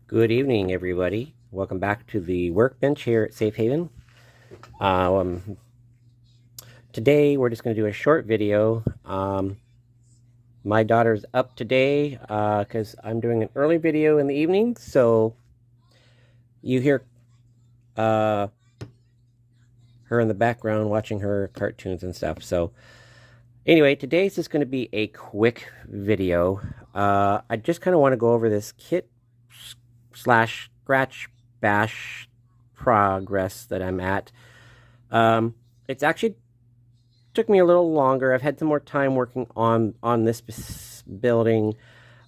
Good evening, everybody. Welcome back to the workbench here at Safe Haven. Today, we're just going to do a short video. My daughter's up today because I'm doing an early video in the evening, so you hear her in the background watching her cartoons and stuff. So anyway, today's just going to be a quick video. I just kind of want to go over this kit slash scratch bash progress that I'm at. It's actually took me a little longer. I've had some more time working on this building.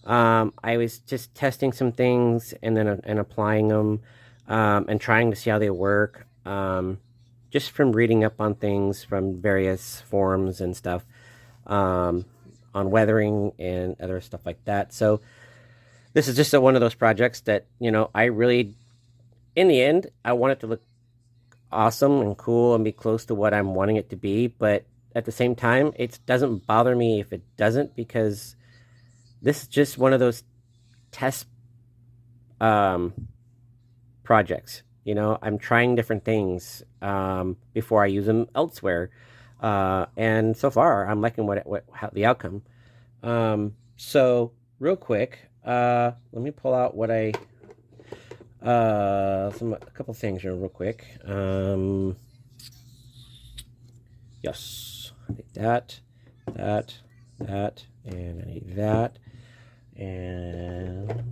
I was just testing some things and then and applying them and trying to see how they work. Just from reading up on things from various forums and stuff on weathering and other stuff like that. So this is just one of those projects that, I really, in the end, I want it to look awesome and cool and be close to what I'm wanting it to be. But at the same time, it doesn't bother me if it doesn't, because this is just one of those test projects. I'm trying different things before I use them elsewhere. And so far, I'm liking how the outcome. So real quick, let me pull out what a couple things here real quick. Yes, I need that, and I need that, and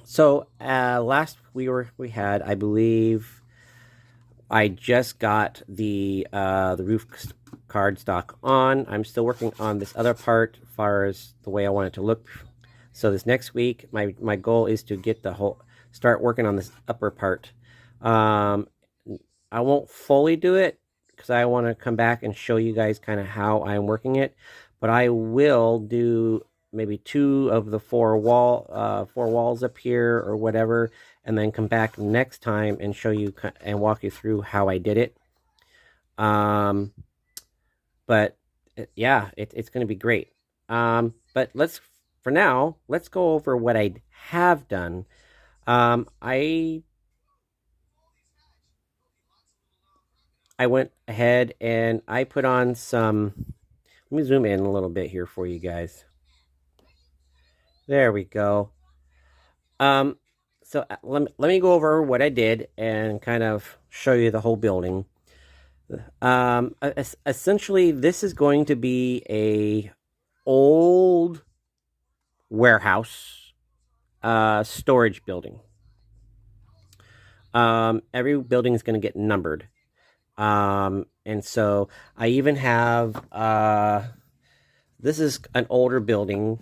so last we had, I believe, I just got the roof cardstock on. I'm still working on this other part as far as the way I want it to look. So this next week, my goal is to get start working on this upper part. I won't fully do it because I want to come back and show you guys kind of how I'm working it, but I will do maybe 2 of the 4 walls up here or whatever, and then come back next time and show you and walk you through how I did it. But yeah, it's going to be great. But for now, let's go over what I have done. I went ahead and I put on some. Let me zoom in a little bit here for you guys. There we go. So let me go over what I did and kind of show you the whole building. Essentially, this is going to be a old warehouse storage building. Every building is going to get numbered. And so I even have this is an older building,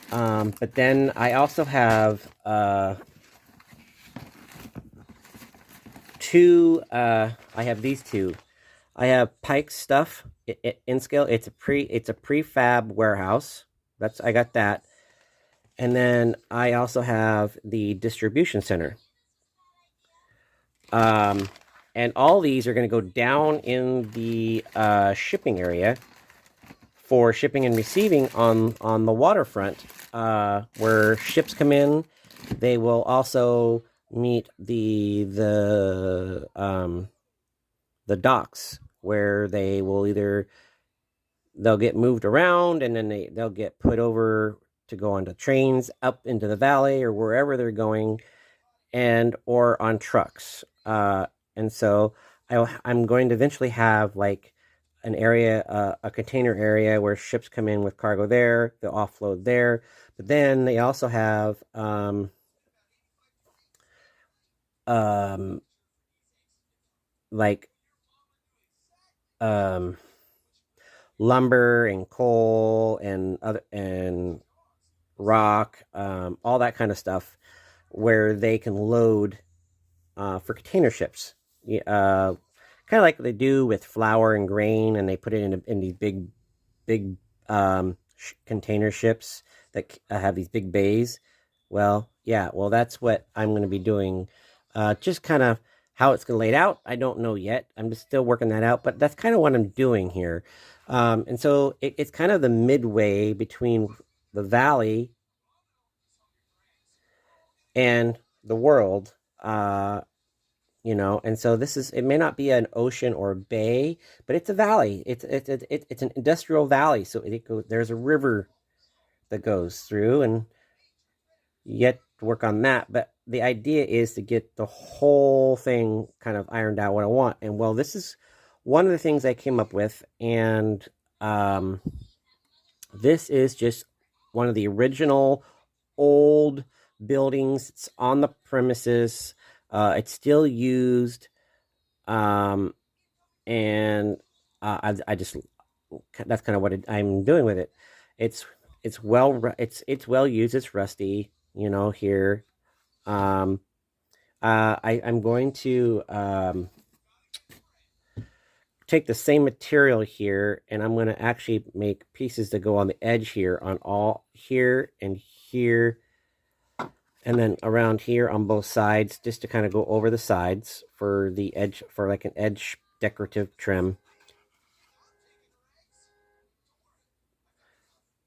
but then I also have I have these two. I have Pike Stuff in scale. It's a prefab warehouse. I got that. And then I also have the distribution center. And all these are going to go down in the shipping area for shipping and receiving on the waterfront, where ships come in. They will also meet the docks, where they will they'll get moved around, and then they'll get put over to go onto trains up into the valley or wherever they're going, or on trucks. And so I'm going to eventually have like an area, a container area where ships come in with cargo there, they'll offload there. But then they also have like lumber and coal and rock, all that kind of stuff, where they can load for container ships. Kind of like they do with flour and grain, and they put it in these big container ships that have these big bays. Well, yeah, that's what I'm going to be doing. Just kind of How it's going to lay it out, I don't know yet. I'm just still working that out, but that's kind of what I'm doing here. And so it's kind of the midway between the valley and the world, you know. And so it may not be an ocean or a bay, but it's a valley. It's an industrial valley. So there's a river that goes through, and yet to work on that. But the idea is to get the whole thing kind of ironed out what I want. And well, this is one of the things I came up with, and this is just one of the original old buildings. It's on the premises. It's still used, and I just, that's kind of what I'm doing with it. It's well used. It's rusty, you know. Here, I'm going to take the same material here, and I'm going to actually make pieces that go on the edge here, on all here and here, and then around here on both sides, just to kind of go over the sides for the edge, for like an edge decorative trim.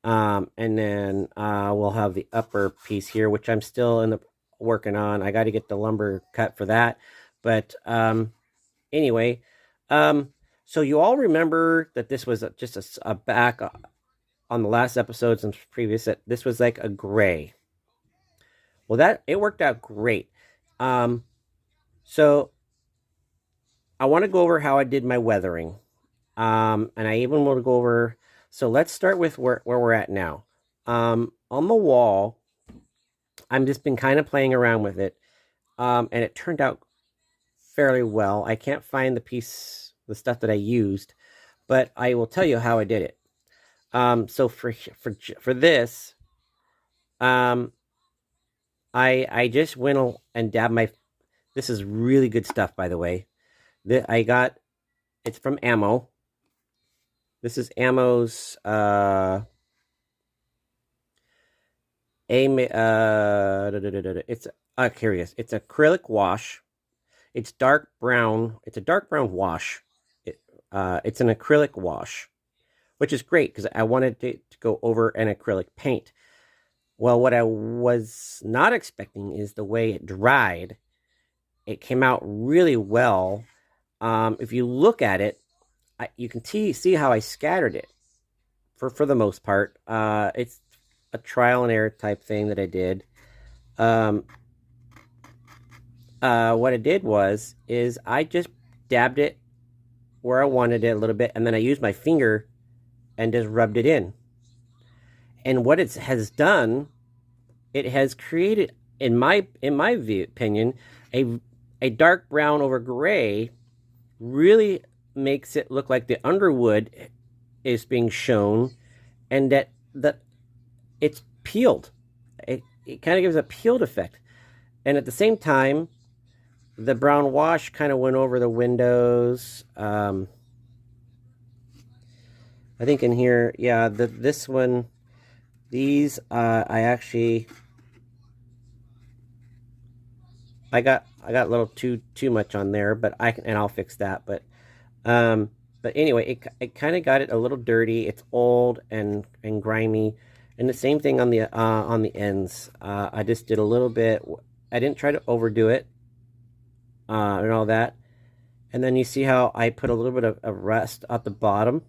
And then we'll have the upper piece here, which I'm still working on. I got to get the lumber cut for that. But anyway, so you all remember that this was just a back on the last episodes and previous, that this was like a gray. Well, it worked out great. So I want to go over how I did my weathering. And I even want to go over, so let's start with where we're at now. On the wall, I've just been kind of playing around with it. And it turned out fairly well. I can't find the stuff that I used, but I will tell you how I did it. So for this, I just went and dabbed this is really good stuff, by the way. It's from Ammo. This is Ammo's, it's curious. It's acrylic wash. It's dark brown. It's a dark brown wash. It's an acrylic wash, which is great because I wanted to go over an acrylic paint. Well, what I was not expecting is the way it dried. It came out really well. If you look at it, you can see how I scattered it for the most part. It's a trial and error type thing that I did. What I did is I just dabbed it where I wanted it a little bit, and then I used my finger and just rubbed it in. And what it has done, it has created, in my opinion, a dark brown over gray. Really makes it look like the underwood is being shown, and that it's peeled. It kind of gives a peeled effect, and at the same time, the brown wash kind of went over the windows. I think in here, yeah, this one, these I got a little too much on there, but I'll fix that. But anyway, it kind of got it a little dirty. It's old and grimy, and the same thing on the ends. I just did a little bit. I didn't try to overdo it, and all that. And then you see how I put a little bit of rust at the bottom,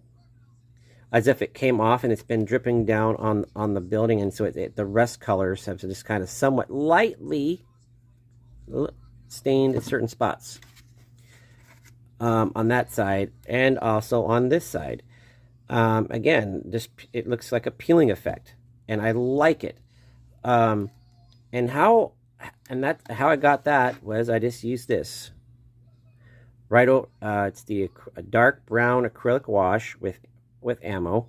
as if it came off and it's been dripping down on the building, and so the rust colors have just kind of somewhat lightly stained at certain spots, on that side and also on this side. Again, it looks like a peeling effect, and I like it. And how I got that was I just used this right over. It's a dark brown acrylic wash with Ammo.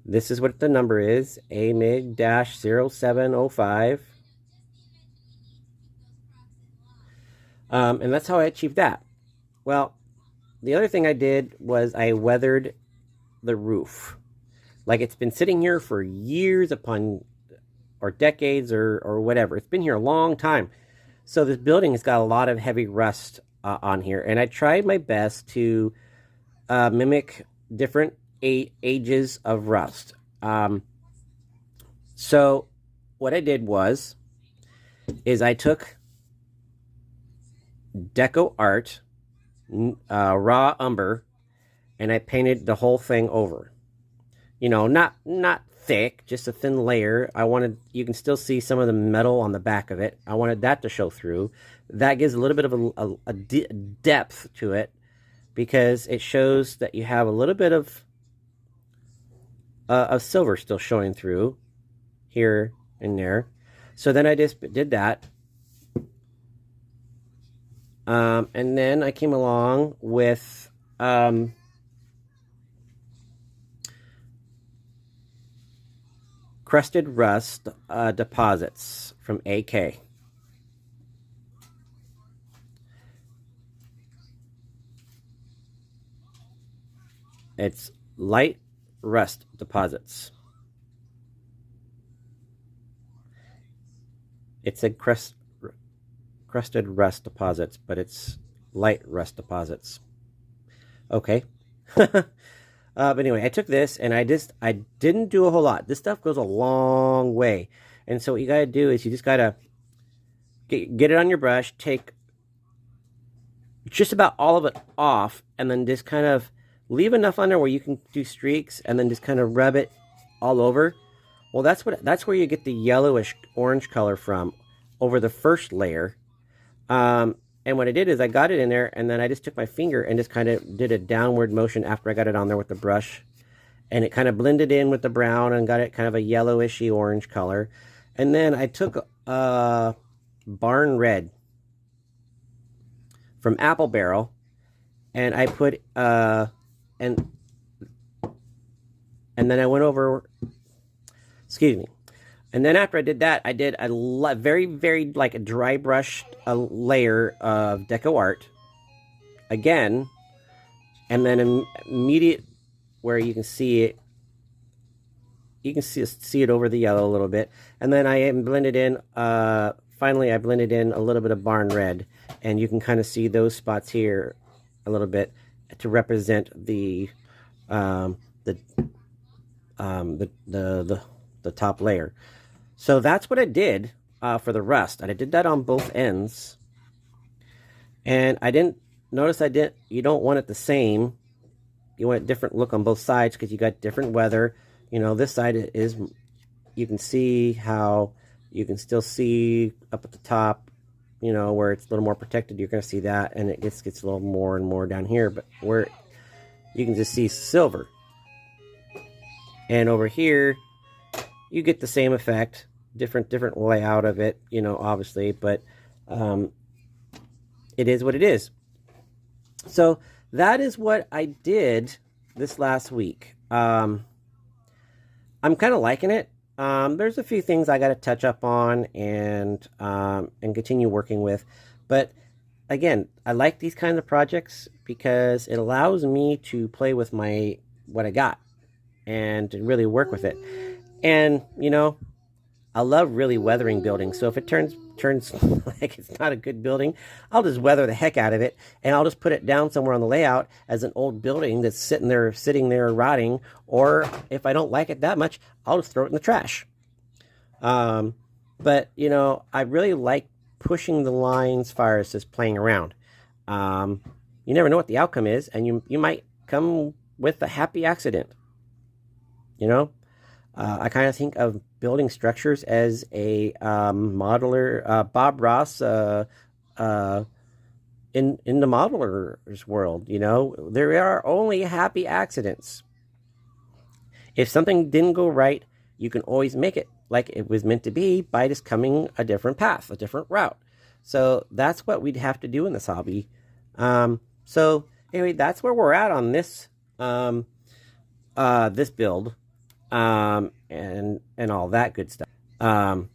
This is what the number is, AMIG-0705. And that's how I achieved that. Well, the other thing I did was I weathered the roof. Like, it's been sitting here for years or decades or whatever. It's been here a long time. So this building has got a lot of heavy rust on here, and I tried my best to mimic different ages of rust. So what I did is I took Deco Art raw umber, and I painted the whole thing over. You know, not thick, just a thin layer. You can still see some of the metal on the back of it. I wanted that to show through. That gives a little bit of a depth to it, because it shows that you have a little bit of silver still showing through here and there. So then I just did that. And then I came along with crusted rust deposits from AK. It's light rust deposits. It said crusted rust deposits, but it's light rust deposits. Okay. But anyway, I took this and I didn't do a whole lot. This stuff goes a long way. And so what you got to do is you just got to get it on your brush, take just about all of it off, and then just kind of leave enough on there where you can do streaks, and then just kind of rub it all over. Well, that's where you get the yellowish orange color from, over the first layer. And what I did is I got it in there, and then I just took my finger and just kind of did a downward motion after I got it on there with the brush, and it kind of blended in with the brown and got it kind of a yellowishy orange color. And then I took Barn Red from Apple Barrel, and I put and then I went over, excuse me, and then after I did that, I did a very, very like a dry brush layer of Deco Art again, and then immediate where you can see it, you can see it over the yellow a little bit, and then I blended in. Finally, I blended in a little bit of Barn Red, and you can kind of see those spots here a little bit to represent the top layer. So that's what I did for the rust. And I did that on both ends. And I didn't notice you don't want it the same. You want a different look on both sides because you got different weather. You know, this side is, you can see how you can still see up at the top, you know, where it's a little more protected. You're going to see that, and it gets a little more and more down here, but where you can just see silver. And over here, you get the same effect, different layout of it, you know, obviously, but it is what it is. So that is what I did this last week. I'm kind of liking it. There's a few things I got to touch up on and continue working with, but again, I like these kinds of projects because it allows me to play with what I got and to really work with it. And you know, I love really weathering buildings. So if it turns like it's not a good building, I'll just weather the heck out of it, and I'll just put it down somewhere on the layout as an old building that's sitting there rotting. Or if I don't like it that much, I'll just throw it in the trash. But you know, I really like pushing the lines as far as just playing around. You never know what the outcome is, and you might come with a happy accident. You know, I kind of think of building structures as a modeler, Bob Ross, in the modeler's world. You know, there are only happy accidents. If something didn't go right, you can always make it like it was meant to be by just coming a different path, a different route. So that's what we'd have to do in this hobby. So anyway, that's where we're at on this this build. And all that good stuff.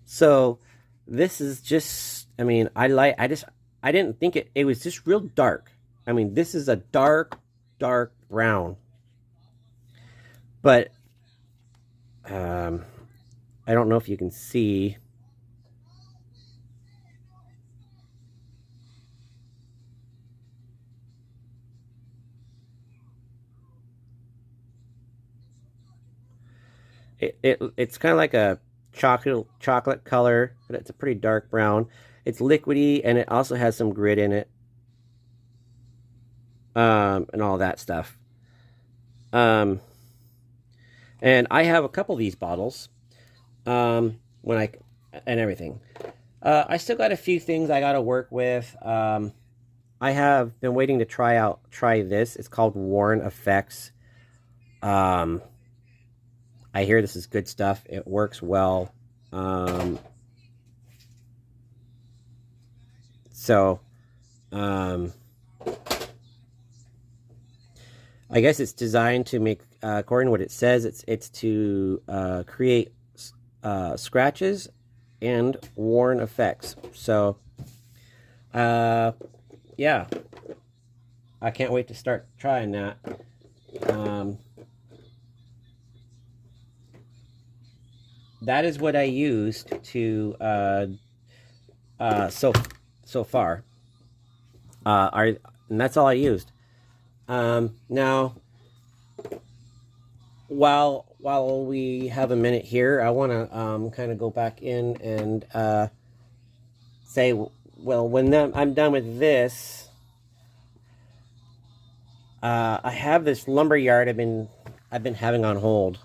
So this is just, I mean, I didn't think it was just real dark. I mean, this is a dark brown, but, I don't know if you can see, It's kind of like a chocolate color, but it's a pretty dark brown. It's liquidy, and it also has some grit in it, and all that stuff. And I have a couple of these bottles. And everything. I still got a few things I got to work with. I have been waiting to try this. It's called Warren Effects. I hear this is good stuff. It works well. I guess it's designed to make, according to what it says, it's to create scratches and worn effects. So, yeah, I can't wait to start trying that. That is what I used to so far. And that's all I used. Now, while we have a minute here, I want to kind of go back in and say, well, when I'm done with this, I have this lumber yard I've been having on hold.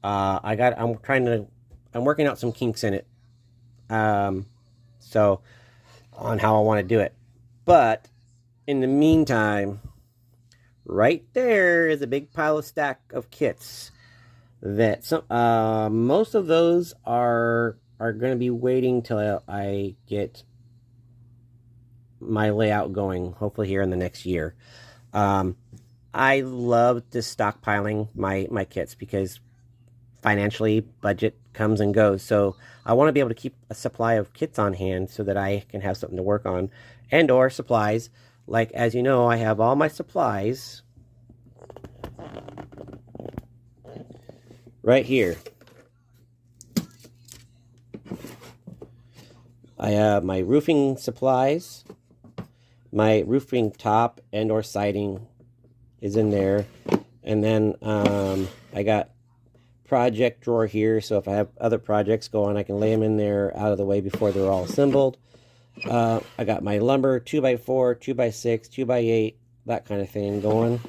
I'm working out some kinks in it. So on how I want to do it. But in the meantime, right there is a big pile of stack of kits that most of those are going to be waiting till I get my layout going, hopefully here in the next year. I love just stockpiling my kits because financially budget comes and goes. So I want to be able to keep a supply of kits on hand so that I can have something to work on, and or supplies. Like, as you know, I have all my supplies right here. I have my roofing supplies, my roofing top and or siding is in there, and then I got project drawer here, so if I have other projects going, I can lay them in there out of the way before they're all assembled. I got my lumber, 2x4, 2x6, 2x8, that kind of thing going.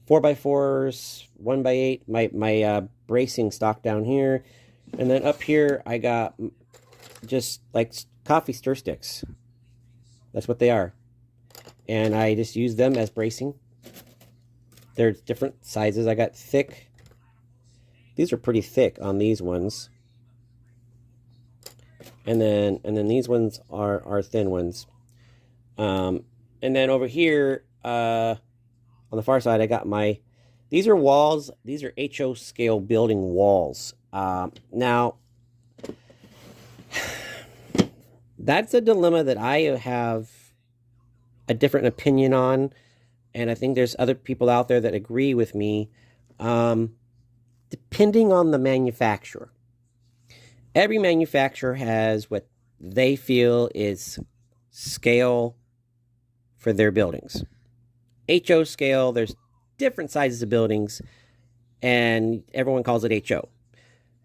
4x4s, 1x8, my bracing stock down here. And then up here, I got just like coffee stir sticks. That's what they are. And I just use them as bracing. There's different sizes. I got thick. These are pretty thick on these ones. And then these ones are thin ones. And then over here, on the far side, I got these are walls. These are HO scale building walls. Now, that's a dilemma that I have a different opinion on. And I think there's other people out there that agree with me. Depending on the manufacturer. Every manufacturer has what they feel is scale for their buildings. HO scale, there's different sizes of buildings, and everyone calls it HO.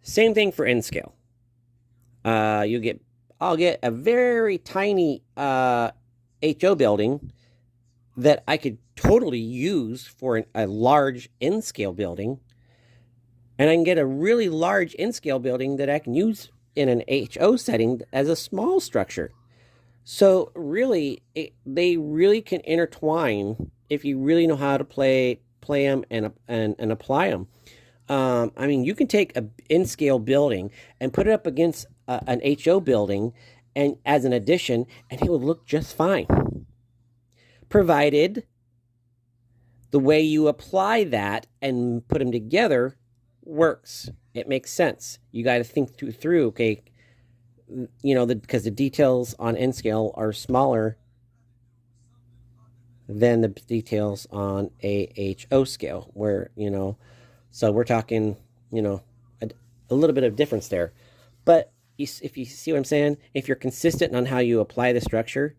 Same thing for N scale. I'll get a very tiny HO building that I could totally use for a large N scale building. And I can get a really large N-scale building that I can use in an HO setting as a small structure. So really, they really can intertwine if you really know how to play them and apply them. I mean, you can take an N-scale building and put it up against an HO building and as an addition, and it will look just fine. Provided the way you apply that and put them together works. It makes sense. You got to think through, okay, you know, because the details on N scale are smaller than the details on a HO scale, where, you know, so we're talking, you know, a little bit of difference there. But if you see what I'm saying, if you're consistent on how you apply the structure,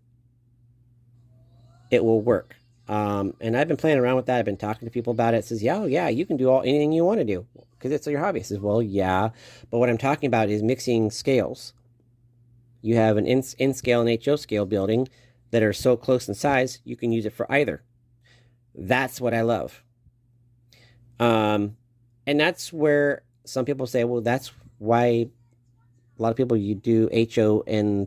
it will work. And I've been playing around with that. I've been talking to people about it. It says, yeah, you can do anything you want to do. because it's your hobby. I says, well, yeah, but what I'm talking about is mixing scales. You have an in scale and HO scale building that are so close in size, you can use it for either. That's what I love. And that's where some people say, well, that's why a lot of people, you do HO and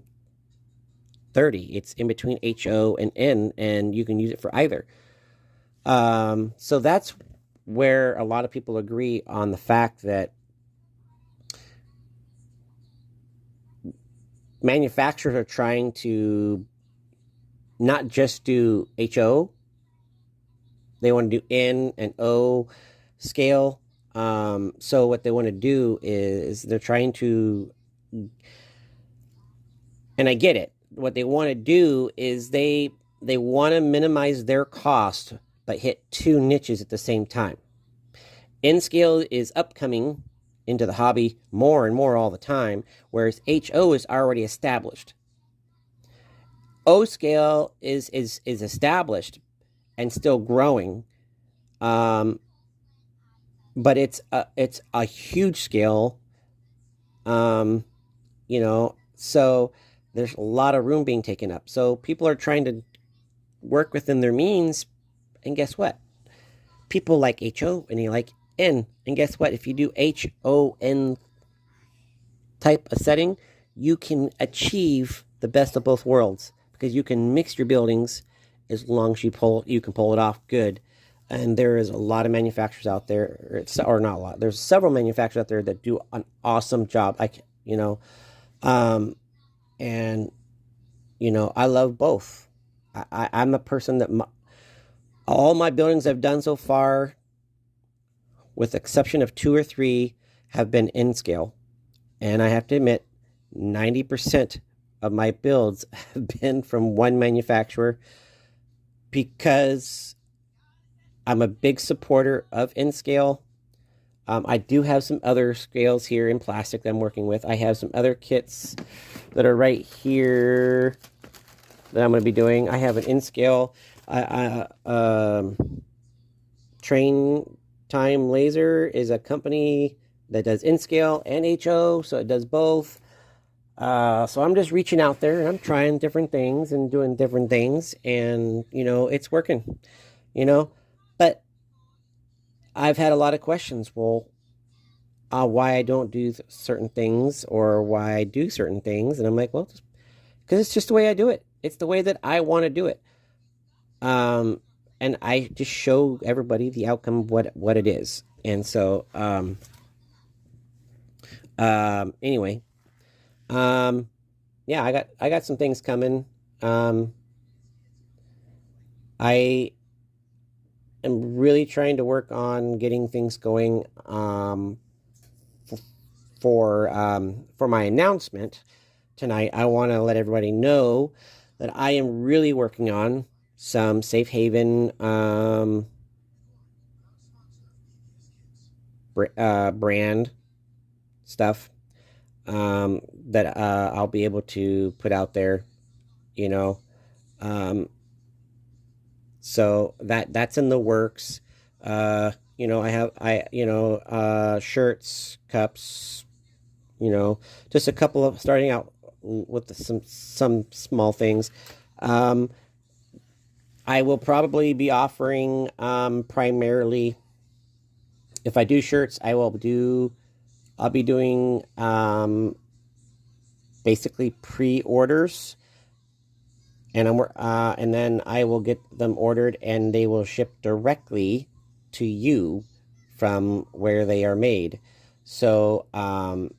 30. It's in between HO and N, and you can use it for either. So that's where a lot of people agree on the fact that manufacturers are trying to not just do HO, they want to do N and O scale. So what they want to do is they're trying to, and I get it, what they want to do is they want to minimize their cost but hit two niches at the same time. N scale is upcoming into the hobby more and more all the time, whereas HO is already established. O scale is established and still growing, but it's a huge scale, you know, so there's a lot of room being taken up. So people are trying to work within their means, and guess what? People like HO and they like N, and guess what? If you do HON type of setting, you can achieve the best of both worlds, because you can mix your buildings as long as you can pull it off good. And there is a lot of manufacturers out there, or not a lot. There's several manufacturers out there that do an awesome job. And you know, I love both. I'm a person that all my buildings I've done so far, with the exception of 2 or 3, have been in scale. And I have to admit, 90% of my builds have been from one manufacturer, because I'm a big supporter of in scale. I do have some other scales here in plastic that I'm working with. I have some other kits that are right here that I'm going to be doing. I have an in scale Train Time Laser is a company that does in scale and HO, so it does both. So I'm just reaching out there and I'm trying different things and doing different things, and you know, it's working, you know. But I've had a lot of questions. Well, why I don't do certain things, or why I do certain things, and I'm like, well, because it's just the way I do it. It's the way that I want to do it. And I just show everybody the outcome of what it is. And so, anyway, yeah, I got some things coming. I am really trying to work on getting things going, for my announcement tonight. I want to let everybody know that I am really working on some Safe Haven brand stuff that I'll be able to put out there, you know. So that's in the works. You know, shirts, cups, you know, just a couple of, starting out with some small things. I will probably be offering, primarily, if I do shirts, I'll be doing, basically pre-orders, and and then I will get them ordered and they will ship directly to you from where they are made. So, I'm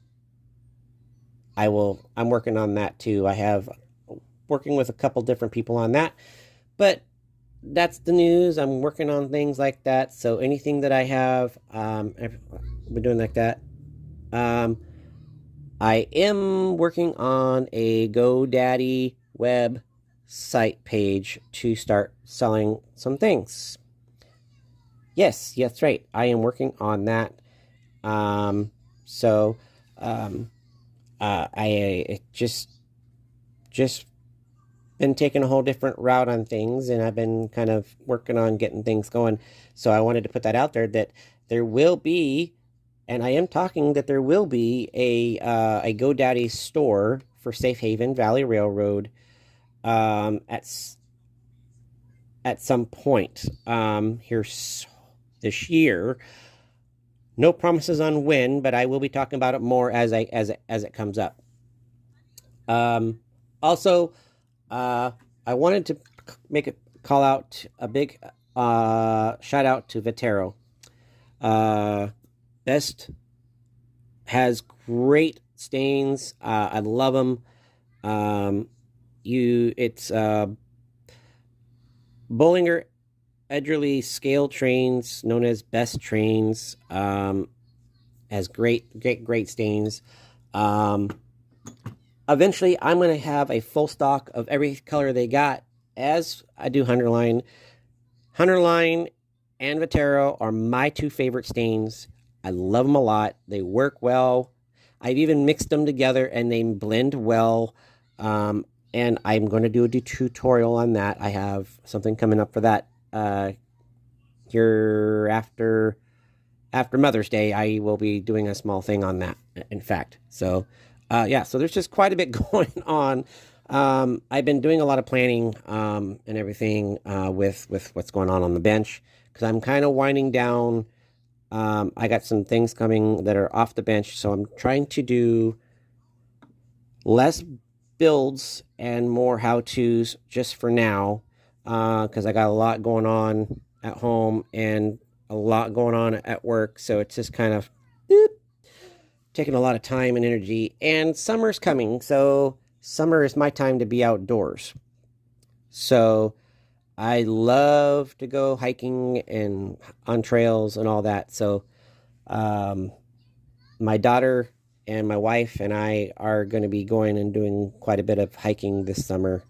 working on that too. I have working with a couple different people on that, but that's the news. I'm working on things like that. So anything that I have, I've been doing like that. I am working on a GoDaddy website page to start selling some things. Yes, that's right. I am working on that. I just been taking a whole different route on things, and I've been kind of working on getting things going. So I wanted to put that out there, that there will be And I am talking that there will be a GoDaddy store for Safe Haven Valley Railroad um, at at some point here this year. No promises on when, but I will be talking about it more as it comes up. Also, I wanted to make a call out a big shout out to Viterro. Best has great stains. I love them. It's Bollinger Ederle scale trains, known as Best Trains. Has great stains. Eventually, I'm going to have a full stock of every color they got, as I do Hunterline. Hunterline and Viterro are my two favorite stains. I love them a lot. They work well. I've even mixed them together and they blend well. And I'm going to do a tutorial on that. I have something coming up for that here after Mother's Day. I will be doing a small thing on that, in fact. So, yeah, so there's just quite a bit going on. I've been doing a lot of planning and everything with what's going on the bench, because I'm kind of winding down. I got some things coming that are off the bench, so I'm trying to do less builds and more how-tos just for now, because I got a lot going on at home and a lot going on at work, so it's just kind of taking a lot of time and energy. And summer's coming, so summer is my time to be outdoors. So I love to go hiking and on trails and all that. So my daughter and my wife and I are going to be going and doing quite a bit of hiking this summer,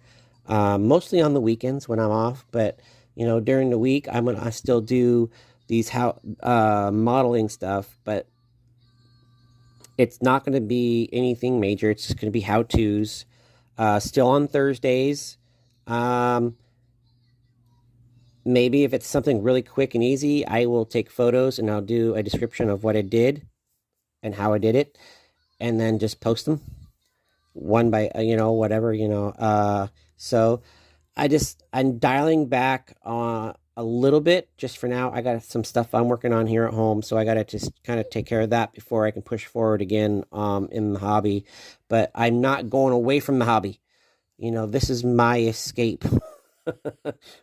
mostly on the weekends when I'm off. But during the week, I still do these modeling stuff, but it's not going to be anything major. It's just going to be how-tos. Still on Thursdays. Maybe if it's something really quick and easy, I will take photos and I'll do a description of what I did and how I did it, and then just post them one by, whatever, so I'm dialing back a little bit just for now. I got some stuff I'm working on here at home, so I got to just kind of take care of that before I can push forward again in the hobby. But I'm not going away from the hobby. This is my escape.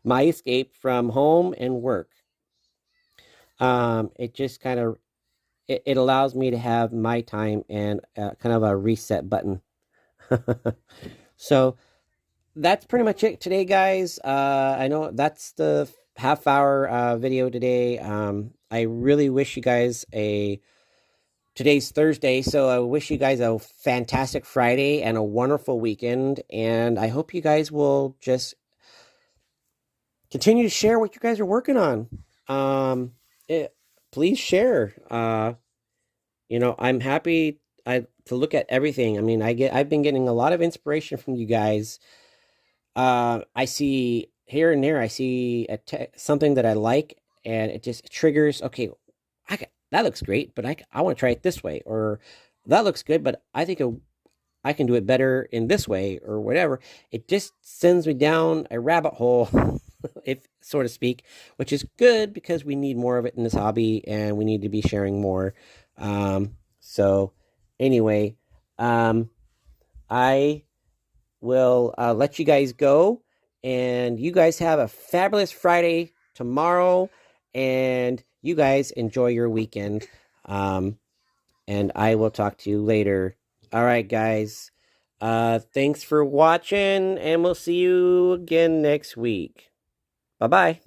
My escape from home and work. It just kind of it allows me to have my time and kind of a reset button. So that's pretty much it today, guys. I know that's the half-hour video today. I really wish you guys today's Thursday, so I wish you guys a fantastic Friday and a wonderful weekend. And I hope you guys will just continue to share what you guys are working on. Please share. I'm happy to look at everything. I mean, I've been getting a lot of inspiration from you guys. I see here and there, I see something that I like, and it just triggers. Okay, that looks great, but I want to try it this way, or that looks good, but I think I can do it better in this way, or whatever. It just sends me down a rabbit hole, if so to speak, which is good because we need more of it in this hobby, and we need to be sharing more. So anyway, I will let you guys go, and you guys have a fabulous Friday tomorrow, and you guys enjoy your weekend. And I will talk to you later. All right, guys. Thanks for watching, and we'll see you again next week. Bye-bye.